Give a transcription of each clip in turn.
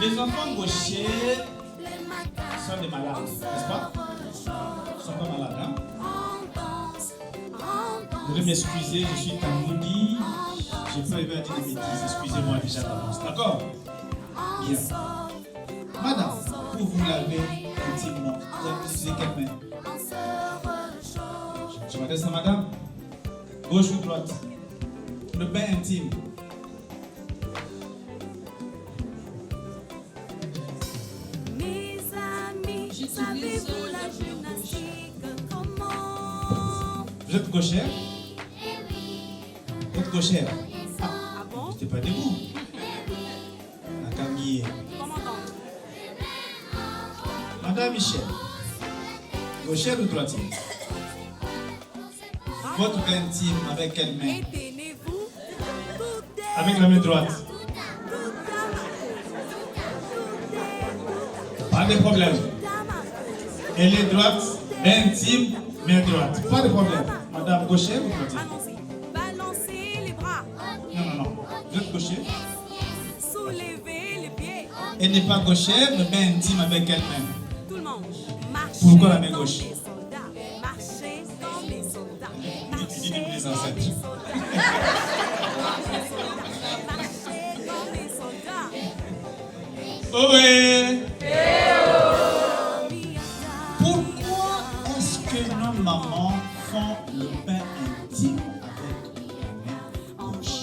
Les enfants gauchers sont des malades, n'est-ce pas? Ils ne sont pas malades, hein? Vous devez m'excuser, je suis tamoudi. J'ai pas eu à dire des bêtises, excusez-moi déjà d'avance, d'accord? Bien. Madame, pour vous laver intimement, vous allez utiliser quelle main? Je m'adresse à madame. Gauche ou droite? Le bain intime. Mes amis, savez-vous la gymnastique comment? Vous êtes gauchère? Vous êtes gauchère? Ah bon? J'étais pas debout. La camille. Comment donc? Madame Michel, gauchère ou droitière? Votre bain intime avec quelle main? Éteignez-vous. Avec la main droite. Pas de problème. Elle est droite, main intime, main droite. Pas de problème. Madame gauchère ou droitière? Allons-y. Balancez les bras. Non. Vous êtes gauchère? Soulevez les pieds. Elle n'est pas gauchère, mais main intime avec quelle main? Tout le monde. Marchez Pourquoi la main comme gauche? des soldats. Marchez comme des soldats. Dites-nous les ancêtres. Marchez comme des soldats. Oh oui! Pourquoi est-ce que nos mamans font le pain intime avec la main gauche?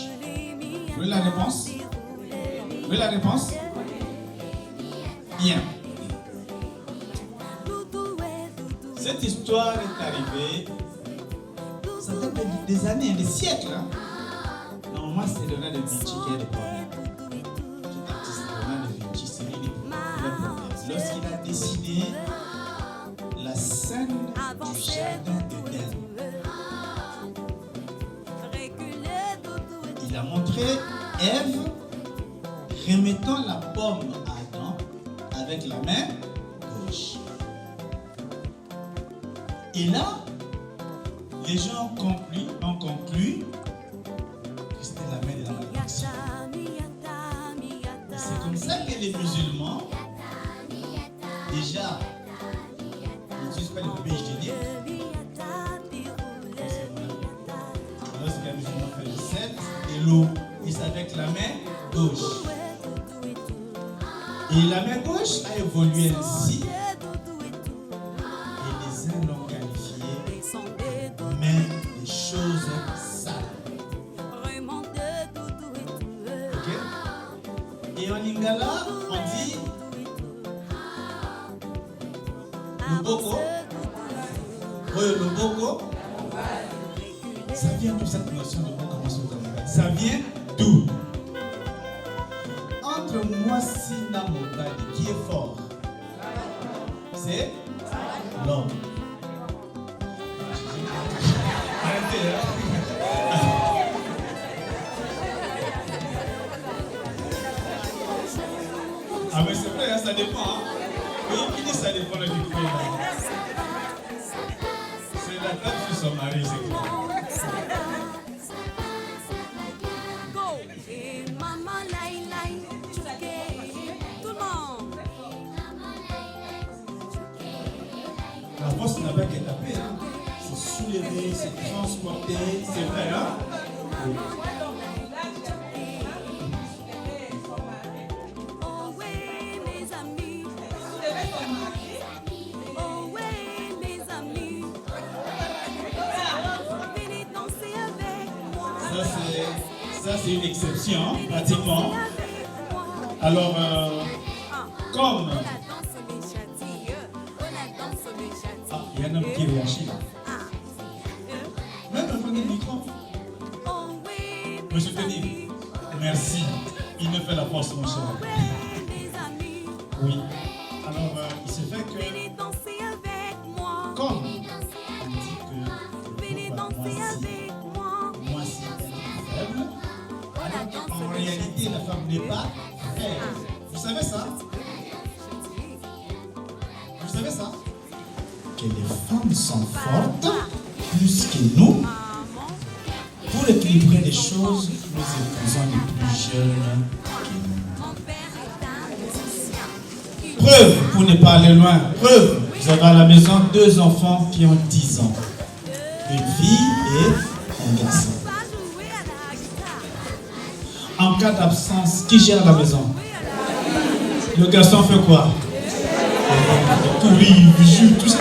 Vous voulez la réponse? Vous voulez la réponse? Bien. Cette histoire est arrivée, ça date des années, des siècles. Hein? Normalement, c'est Leonardo da Vinci qui a des problèmes. Cet artiste Leonardo da Vinci, c'est lui qui a des problèmes. Lorsqu'il a dessiné la scène du jardin d'Éden, il a montré Ève remettant la pomme à Adam avec la main gauche. Et là, les gens ont conclu que c'était la main de la malédiction. Et c'est comme ça que les musulmans, déjà, n'utilisent pas le bébé hygiénique. Lorsqu'un musulman fait le sel et l'eau, et c'est avec la main gauche. Et la main gauche a évolué ainsi. Et les uns l'ont qualifié main des choses sales. Ok? Et en lingala, on dit le boko. Oui, le boko. Ça vient d'où cette notion de boko? Ça vient d'où? Entre moi, Sina Mobadi, qui est fort, c'est l'homme. Arrêtez, hein? Ah, mais c'est vrai, hein, ça dépend. Hein? Oui, qui dit ça dépend le micro? C'est la table sur son mari, c'est clair. La force n'a pas qu'à taper, hein. C'est soulever, c'est transporter, c'est vrai, hein? Oui. Ça c'est une exception, hein, pratiquement. Alors, comme... Il y a un homme qui réagit là. Même un premier micro. Monsieur Denis, merci. Il me fait la force, mon cher. Oui. Alors, il se fait que... Comme on dit que moi si elle est faible, alors qu'en réalité, la femme n'est pas faible. Vous savez ça? Vous savez ça? Que les femmes sont fortes plus que nous. Pour équilibrer les choses, nous épousons les plus jeunes que nous. Preuve, pour ne pas aller loin, preuve, vous avez à la maison 2 enfants qui ont 10 ans. Une fille et un garçon. Va jouer à la guitare. En cas d'absence, qui gère la maison? Le garçon fait quoi? Courir, il joue, tout ça.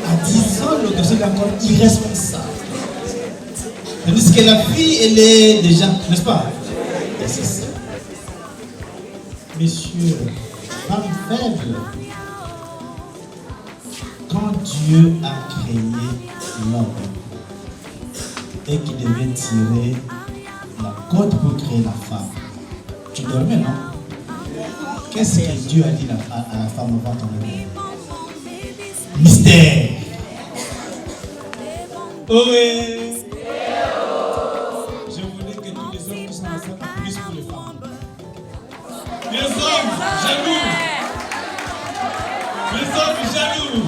À 10 ans, le garçon est encore irresponsable. Tandis que la fille, elle est déjà, n'est-ce pas? Et c'est ça. Messieurs, femme faible, quand Dieu a créé l'homme et qu'il devait tirer la corde pour créer la femme, tu dormais, non? Qu'est-ce que Dieu a dit à la femme avant ton réveil? Mystère. Oh oui. Je voulais que tous les hommes qui sont ensemble plus pour les femmes. Les hommes jaloux. Les hommes jaloux.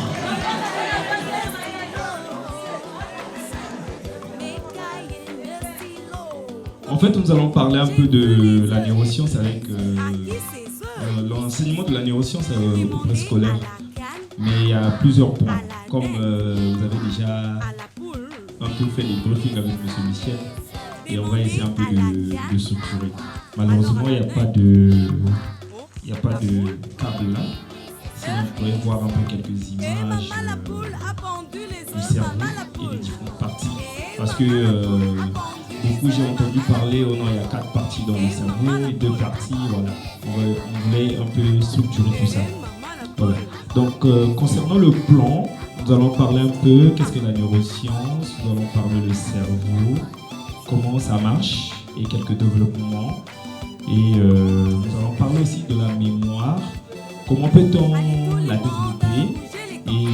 En fait, nous allons parler un peu de la neuroscience avec l'enseignement de la neuroscience au préscolaire. Mais il y a plusieurs points. Comme vous avez déjà un peu fait les briefings avec M. Michel, et on va essayer un peu de structurer. Malheureusement, il n'y a pas de câble là. Sinon, vous pourrez voir un peu quelques images du cerveau et des différentes parties. Parce que beaucoup, j'ai entendu parler, oh non, il y a 4 parties dans le cerveau et 2 parties, voilà. On voulait un peu structurer tout ça. Voilà. Donc, concernant le plan, nous allons parler un peu qu'est-ce que la neuroscience, nous allons parler du cerveau, comment ça marche et quelques développements. Et nous allons parler aussi de la mémoire, comment peut-on la développer et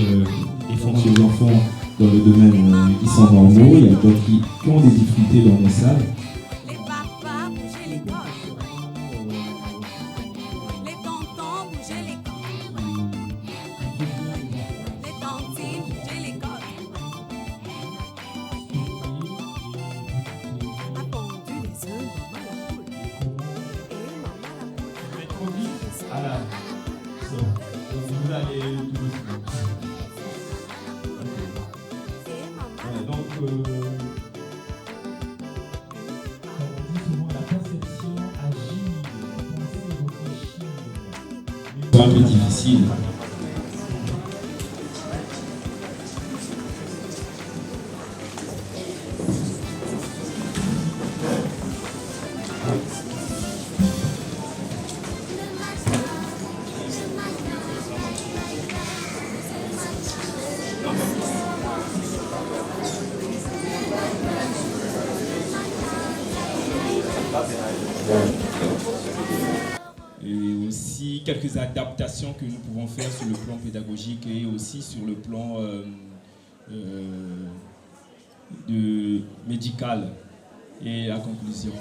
les fonctions des enfants dans le domaine qui sont normaux. Il y a d'autres qui ont des difficultés dans les salles. Les papas bouger les cordes. Les tontons bouger les cordes. Les tantines bouger les cordes. A pondu les œufs, maman la poule. Et maman la poule. Mais trop vite. Voilà. Vous allez tout doucement. Et maman Ouais, donc, on dit souvent la perception agit, penser, réfléchir. C'est un peu difficile. Et aussi quelques adaptations que nous pouvons faire sur le plan pédagogique et aussi sur le plan médical. Et la conclusion.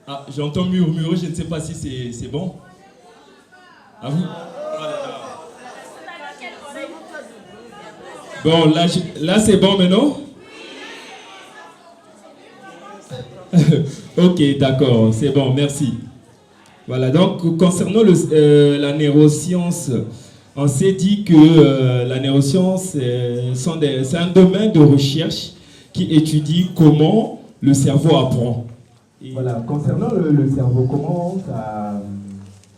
Ah, j'entends murmurer, je ne sais pas si c'est bon. À vous? Bon, là c'est bon maintenant? Ok, d'accord, c'est bon, merci. Voilà, donc concernant la neuroscience, on s'est dit que la neuroscience, c'est un domaine de recherche qui étudie comment le cerveau apprend. Et voilà, concernant le cerveau, comment ça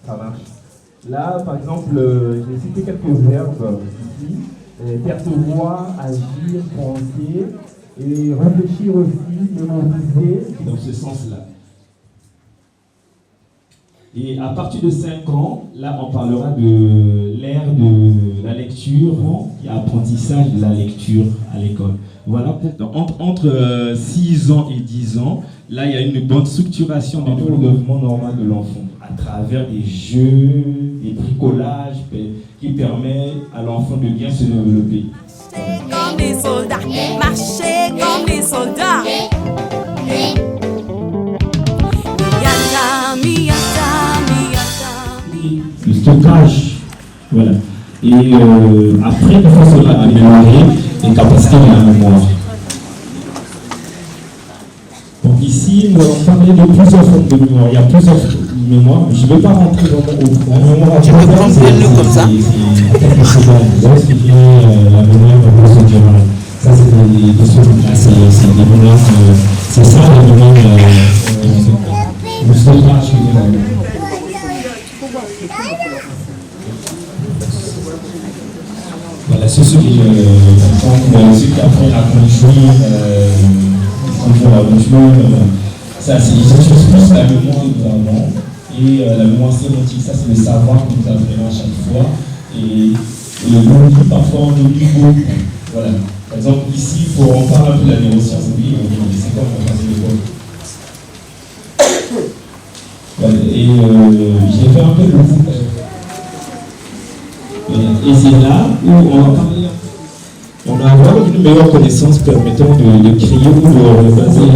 marche? Là, par exemple, j'ai cité quelques verbes ici. Percevoir, agir, penser et réfléchir aussi, mémoriser dans ce sens-là. Et à partir de 5 ans, là on parlera de l'ère de la lecture et apprentissage de la lecture à l'école. Voilà, donc, entre 6 ans et 10 ans, là il y a une bonne structuration du développement normal de l'enfant à travers des jeux, des bricolages qui permettent à l'enfant de bien se développer. comme les soldats, marcher comme les soldats. Miyata, miyata, miyata. Le stockage, voilà. Et après, il faut cela améliorer les capacités de la mémoire. Donc ici, nous allons parler de plusieurs formes de mémoire. Il y mémoire. Je ne vais pas rentrer vraiment au fond. Tu peux comprendre comme ça. Lorsqu'il fait la mémoire procédurale, ça c'est des questions c'est des mémoires, c'est ça la mémoire. Voilà, c'est ceux qui après la conjointe, ça c'est plus la mémoire que nous avons. Et la mémoire sémantique, ça c'est le savoir que nous apprenons à chaque fois. Et l'oubli, parfois on oublie beaucoup. Voilà. Par exemple, ici, on parle un peu de la neuroscience, oui, c'est comme on passe l'école. Voilà. Et j'ai fait un peu le coup. Et c'est là où on va parler. On va avoir une meilleure connaissance permettant de créer ou de rebaser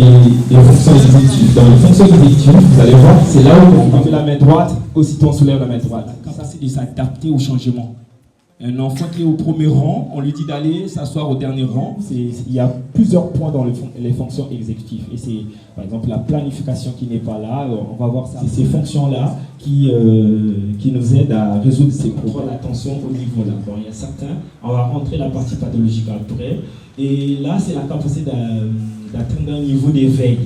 des fonctions exécutives. Dans les fonctions exécutives, vous allez voir, c'est là où on met la main droite, aussitôt on soulève la main droite. La capacité de s'adapter au changement. Un enfant qui est au premier rang, on lui dit d'aller s'asseoir au dernier rang. Il y a plusieurs points dans les fonctions exécutives. Et c'est, par exemple, la planification qui n'est pas là. On va voir ça. C'est ces fonctions-là qui nous aident à résoudre ces problèmes. Attention au niveau là. Bon, il y a certains, on va rentrer la partie pathologique après. Et là, c'est la capacité d'atteindre un niveau d'éveil.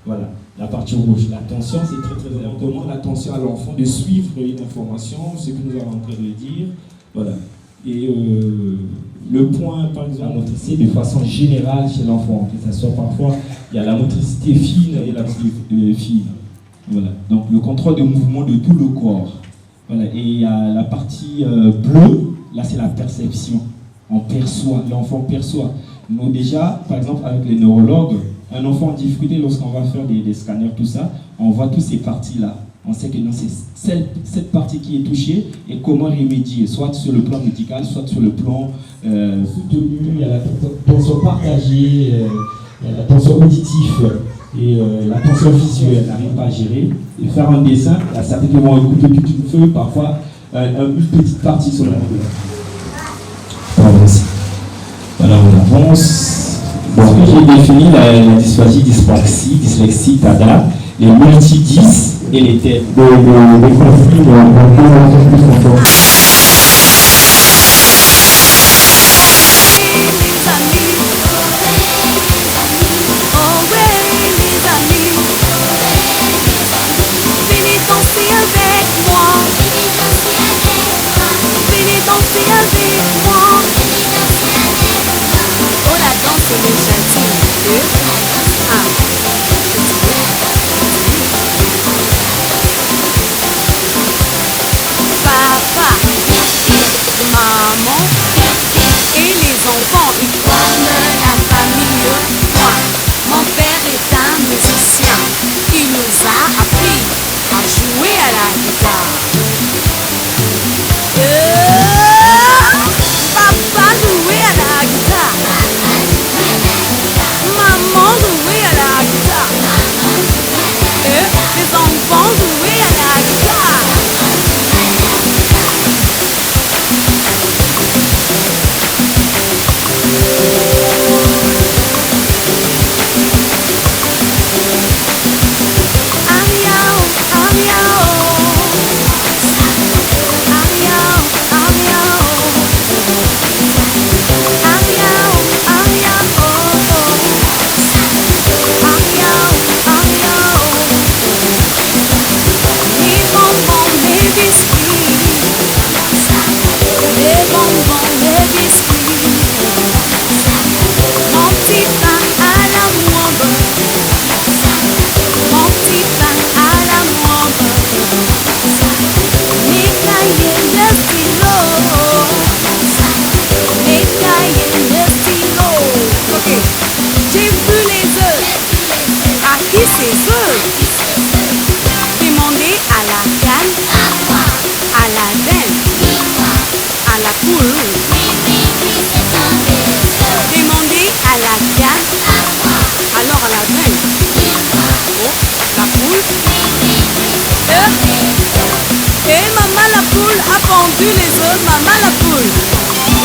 Voilà, la partie rouge. L'attention, c'est très très important. L'attention à l'enfant de suivre une information, ce que nous sommes en train de dire. Voilà. Et le point, par exemple, la motricité de façon générale chez l'enfant, que ce soit parfois, il y a la motricité fine et la motricité fine. Voilà. Donc le contrôle de mouvement de tout le corps. Voilà. Et il y a la partie bleue, là c'est la perception. On perçoit, l'enfant perçoit. Nous déjà, par exemple, avec les neurologues, un enfant en difficulté, lorsqu'on va faire des scanners, tout ça, on voit toutes ces parties-là. On sait que c'est cette partie qui est touchée et comment remédier, soit sur le plan médical, soit sur le plan soutenu, il y a la tension partagée, il y a la tension auditive et la tension visuelle, elle n'arrive pas à gérer. Et faire un dessin, il y a certains qui vont couper toute une feuille, parfois une petite partie sur la feuille. Voilà, on avance. Bon, j'ai défini la dysphagie, dyslexie, TADA, les multidys et les têtes. Les conflits pendu les œufs, maman la poule.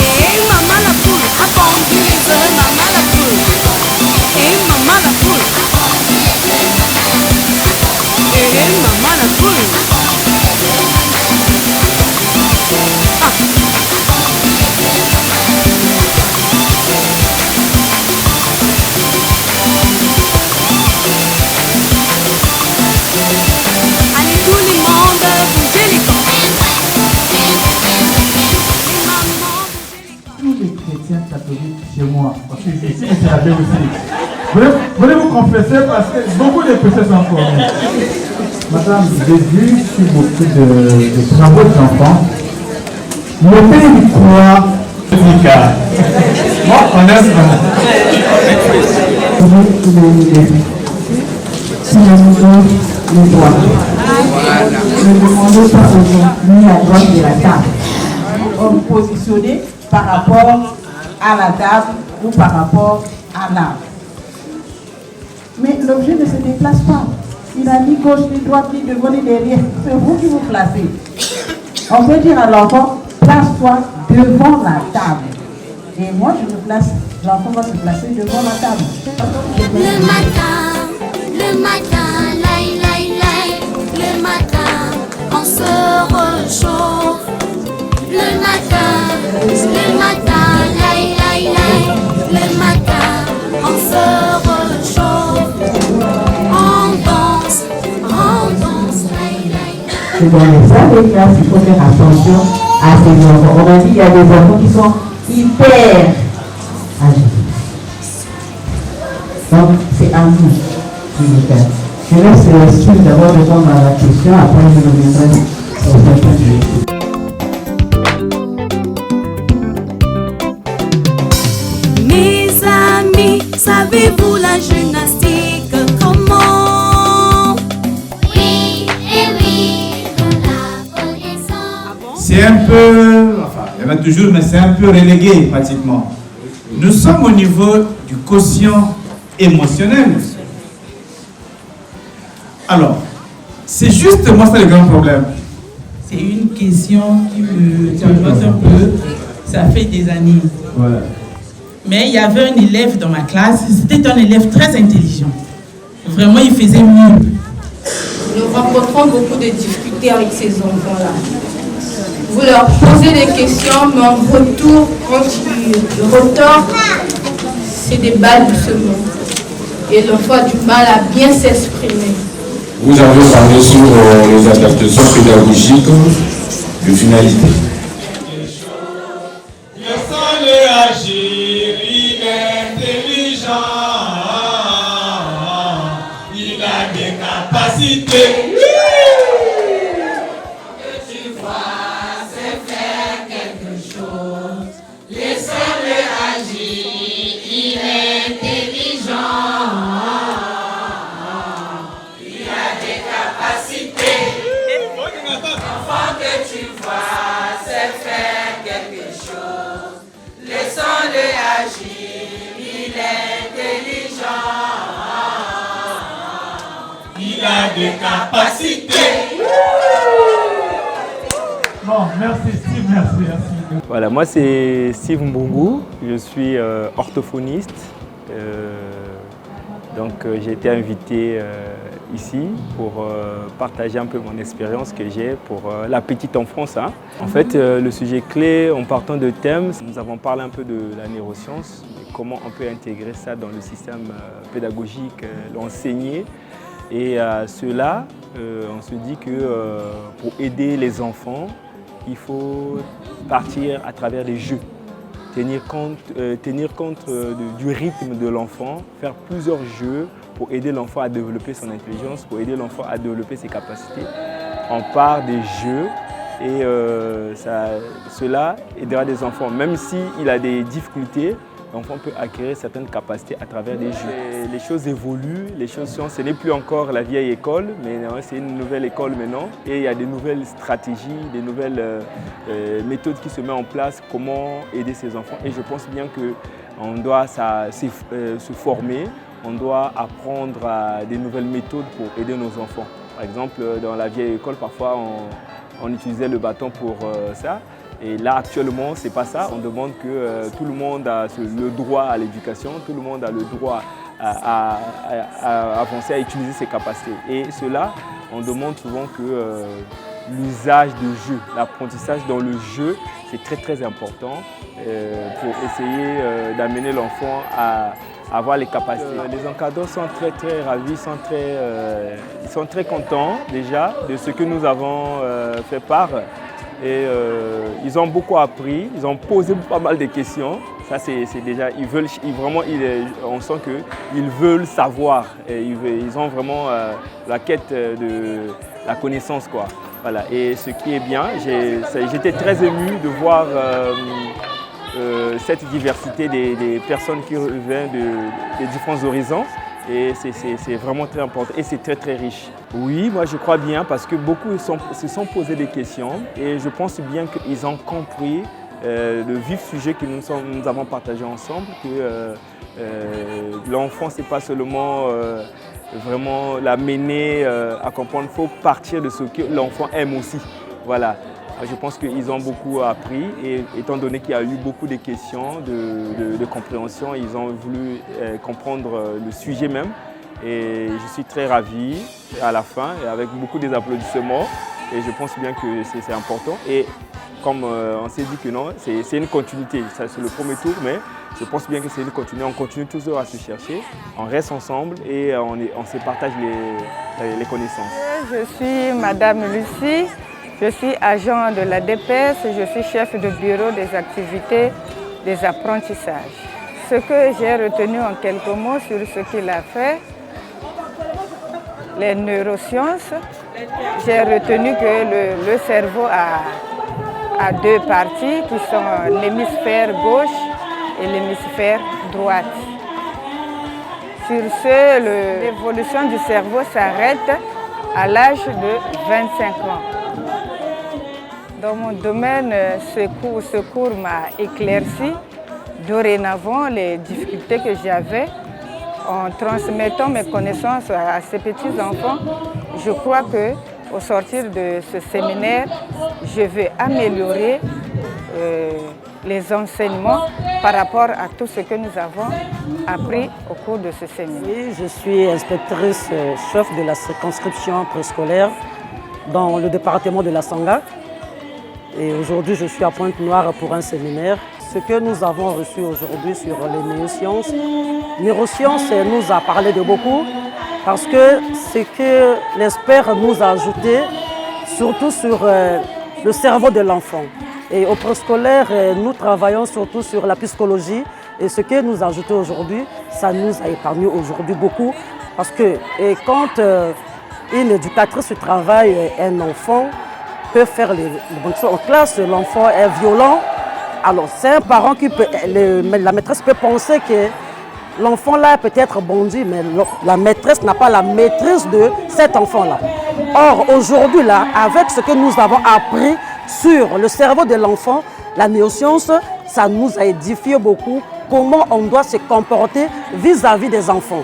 Et maman la poule a pendu les œufs, maman la poule. Et maman la poule. Et maman la poule. chez moi. Parce que ici, c'est la paix aussi. Voulez vous confesser parce que beaucoup de péchés sont commis. Madame, j'ai vu sur beaucoup de travaux d'enfants. Le pays du croix, moi, honnêtement. Si le niveau le doigt. Ne demandez pas aujourd'hui la droite de la table. On positionner par rapport à la table ou par rapport à l'arbre. Mais l'objet ne se déplace pas. Il n'a ni gauche, ni droite, ni devant, ni derrière. C'est vous qui vous placez. On peut dire à l'enfant, place-toi devant la table. Et moi, je me place, l'enfant va se placer devant la table. Le matin, laï, laï, laï. Le matin, on se réchauffe. Le matin, laï, laï, laï. Le matin, on se réchauffe. On danse, laï, laï. C'est dans les salles des classes, il faut faire attention à ces enfants. On a dit qu'il y a des enfants qui sont hyper agités. Donc, c'est à nous qui le faire. Je laisse l'esprit d'abord répondre à la question, après je reviendrai sur certains sujets. Mes amis, savez-vous la gymnastique comment? Oui, et oui, nous la connaissons. C'est un peu, enfin, il y en a toujours, mais c'est un peu relégué pratiquement. Nous sommes au niveau du quotient émotionnel. Alors, c'est justement ça le grand problème. C'est une question qui me angoisse un peu. Ça fait des années. Voilà. Mais il y avait un élève dans ma classe. C'était un élève très intelligent. Vraiment, il faisait mieux. Nous rencontrons beaucoup de difficultés avec ces enfants-là. Vous leur posez des questions, mais en retour, quand ils retornent, c'est des balbutiements. Et l'enfant a du mal à bien s'exprimer. Vous avez parlé sur les adaptations pédagogiques de finalité. Laissons-le agir, il est intelligent, il a des capacités. Il a des capacités. Bon, merci Steve, merci. Voilà, moi c'est Steve Mbungu, je suis orthophoniste. Donc j'ai été invité ici pour partager un peu mon expérience que j'ai pour la petite enfance. Hein. En fait, le sujet clé, en partant de thèmes, nous avons parlé un peu de la neuroscience, et comment on peut intégrer ça dans le système pédagogique, l'enseigner. Et à cela, on se dit que pour aider les enfants, il faut partir à travers les jeux. Tenir compte du rythme de l'enfant, faire plusieurs jeux pour aider l'enfant à développer son intelligence, pour aider l'enfant à développer ses capacités. On part des jeux et cela aidera des enfants. Même s'il a des difficultés, l'enfant peut acquérir certaines capacités à travers des jeux. Les choses évoluent, les choses changent. Ce n'est plus encore la vieille école, mais c'est une nouvelle école maintenant. Et il y a des nouvelles stratégies, des nouvelles méthodes qui se mettent en place, comment aider ces enfants. Et je pense bien qu'on doit se former, on doit apprendre des nouvelles méthodes pour aider nos enfants. Par exemple, dans la vieille école, parfois on utilisait le bâton pour ça. Et là, actuellement, ce n'est pas ça. On demande que tout le monde a le droit à l'éducation, tout le monde a le droit à avancer, à utiliser ses capacités. Et cela, on demande souvent que l'usage de jeu, l'apprentissage dans le jeu, c'est très très important pour essayer d'amener l'enfant à avoir les capacités. Les encadrants sont très très ravis, ils sont très contents déjà de ce que nous avons fait part. Et ils ont beaucoup appris, ils ont posé pas mal de questions. Ça, c'est déjà, on sent qu'ils veulent savoir. Et ils ont vraiment la quête de la connaissance, quoi. Voilà. Et ce qui est bien, j'étais très ému de voir cette diversité des personnes qui viennent des différents horizons. Et c'est vraiment très important et c'est très très riche. Oui, moi je crois bien parce que beaucoup se sont posés des questions et je pense bien qu'ils ont compris le vif sujet que nous avons partagé ensemble, que l'enfant c'est pas seulement vraiment l'amener à comprendre, il faut partir de ce que l'enfant aime aussi. Voilà. Je pense qu'ils ont beaucoup appris et étant donné qu'il y a eu beaucoup de questions de compréhension, ils ont voulu comprendre le sujet même. Et je suis très ravi à la fin, et avec beaucoup d'applaudissements. Et je pense bien que c'est important. Et comme on s'est dit que non, c'est une continuité. C'est le premier tour, mais je pense bien que c'est une continuité. On continue toujours à se chercher, on reste ensemble et on se partage les connaissances. Je suis Madame Lucie. Je suis agent de la DPS, je suis chef de bureau des activités des apprentissages. Ce que j'ai retenu en quelques mots sur ce qu'il a fait, les neurosciences, j'ai retenu que le cerveau a deux parties qui sont l'hémisphère gauche et l'hémisphère droite. Sur ce, l'évolution du cerveau s'arrête à l'âge de 25 ans. Dans mon domaine, ce cours m'a éclairci. Dorénavant, les difficultés que j'avais en transmettant mes connaissances à ces petits-enfants, je crois qu'au sortir de ce séminaire, je vais améliorer les enseignements par rapport à tout ce que nous avons appris au cours de ce séminaire. Oui, je suis inspectrice chef de la circonscription préscolaire dans le département de la Sangha. Et aujourd'hui, je suis à Pointe-Noire pour un séminaire. Ce que nous avons reçu aujourd'hui sur les neurosciences, nous a parlé de beaucoup parce que ce que l'expert nous a ajouté, surtout sur le cerveau de l'enfant. Et au préscolaire, nous travaillons surtout sur la psychologie et ce que nous a ajouté aujourd'hui, ça nous a épargné aujourd'hui beaucoup parce que quand une éducatrice travaille un enfant, peut faire les bonnes choses en classe, l'enfant est violent. Alors c'est un parent qui peut, la maîtresse peut penser que l'enfant là peut être bandit, mais la maîtresse n'a pas la maîtrise de cet enfant là. Or aujourd'hui là, avec ce que nous avons appris sur le cerveau de l'enfant, la neuroscience, ça nous a édifié beaucoup comment on doit se comporter vis-à-vis des enfants.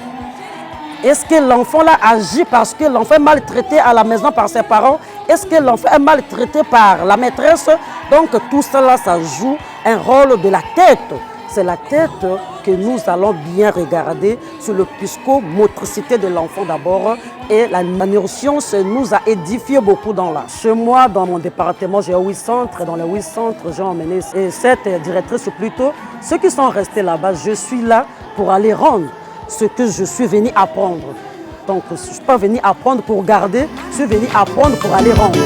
Est-ce que l'enfant là agit parce que l'enfant est maltraité à la maison par ses parents? Est-ce que l'enfant est maltraité par la maîtresse? Donc tout cela, ça joue un rôle de la tête. C'est la tête que nous allons bien regarder sur le psychomotricité de l'enfant d'abord. Et la neuroscience nous a édifié beaucoup dans là. Chez moi, dans mon département, j'ai 8 centres. Dans les 8 centres, j'ai emmené 7 directrices plutôt. Ceux qui sont restés là-bas, je suis là pour aller rendre ce que je suis venu apprendre. Donc, je ne suis pas venu apprendre pour garder, je suis venu apprendre pour aller rendre.